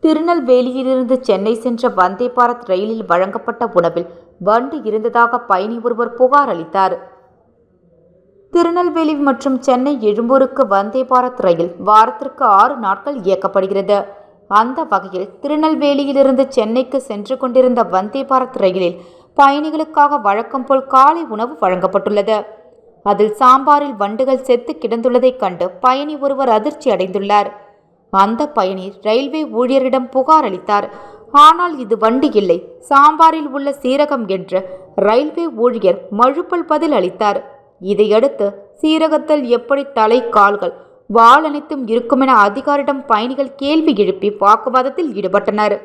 திருநெல்வேலியிலிருந்து சென்னை சென்ற வந்தே பாரத் ரயிலில் வழங்கப்பட்ட உணவில் வண்டு இருந்ததாக பயணி ஒருவர் புகார் அளித்தார். திருநெல்வேலி மற்றும் சென்னை எழும்பூருக்கு வந்தே பாரத் ரயில் வாரத்திற்கு 6 நாட்கள் இயக்கப்படுகிறது. அந்த வகையில் திருநெல்வேலியிலிருந்து சென்னைக்கு சென்று கொண்டிருந்த வந்தே பாரத் ரயிலில் பயணிகளுக்காக வழக்கம் போல் காலை உணவு வழங்கப்பட்டுள்ளது. அதில் சாம்பாரில் வண்டுகள் செத்து கிடந்துள்ளதைக் கண்டு பயணி ஒருவர் அதிர்ச்சி அடைந்துள்ளார். அந்த பயணி ரயில்வே ஊழியரிடம் புகார் அளித்தார். ஆனால் இது வண்டு இல்லை, சாம்பாரில் உள்ள சீரகம் என்று ரயில்வே ஊழியர் மழுப்பல் பதில் அளித்தார். இதையடுத்து சீரகத்தில் எப்படி தலை, கால்கள், வால் அனைத்தும் இருக்குமென அதிகாரிடம் பயணிகள் கேள்வி எழுப்பி வாக்குவாதத்தில் ஈடுபட்டனர்.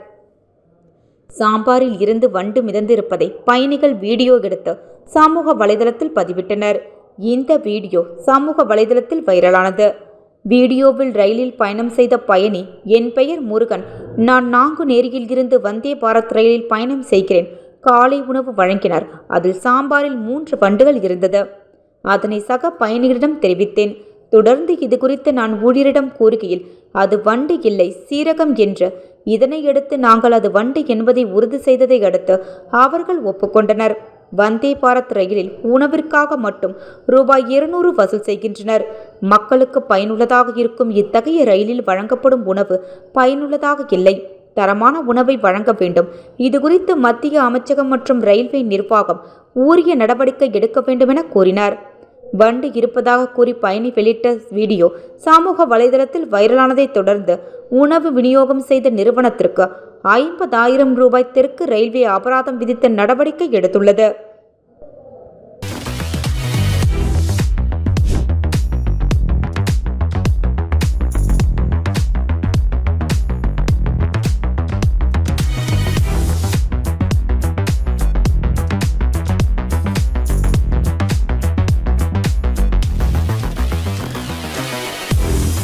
சாம்பாரில் இருந்து வண்டு மிதந்திருப்பதை பயணிகள் வீடியோ எடுத்து சமூக வலைதளத்தில் பதிவிட்டனர். இந்த வீடியோ சமூக வலைதளத்தில் வைரலானது. வீடியோவில் ரயிலில் பயணம் செய்த பயணி, என் பெயர் முருகன், நான் நாங்குநேரியில் இருந்து வந்தே பாரத் ரயிலில் பயணம் செய்கிறேன். காலை உணவு வழங்கினார். அதில் சாம்பாரில் 3 வண்டுகள் இருந்தது. அதனை சக பயணிகளிடம் தெரிவித்தேன். தொடர்ந்து இது குறித்து நான் ஊழியரிடம் கூறுகையில் அது வண்டு இல்லை, சீரகம் என்று. இதனையடுத்து நாங்கள் அது வண்டு என்பதை உறுதி செய்ததை அடுத்து அவர்கள் ஒப்புக்கொண்டனர். வந்தே பாரத் ரயிலில் உணவிற்காக மட்டும் ரூபாய் 200 வசூல் செய்கின்றனர். மக்களுக்கு பயனுள்ளதாக இருக்கும் இத்தகைய ரயிலில் வழங்கப்படும் உணவு பயனுள்ளதாக இல்லை. தரமான உணவை வழங்க வேண்டும். இதுகுறித்து மத்திய அமைச்சகம் மற்றும் ரயில்வே நிர்வாகம் உரிய நடவடிக்கை எடுக்க வேண்டும் என கூறினார். வண்டு இருப்பதாக கூறி பயணி வெளியிட்ட வீடியோ சமூக வலைதளத்தில் வைரலானதை தொடர்ந்து உணவு விநியோகம் செய்த நிறுவனத்திற்கு 50,000 ரூபாய் தெற்கு ரயில்வே அபராதம் விதித்த நடவடிக்கை எடுத்துள்ளது.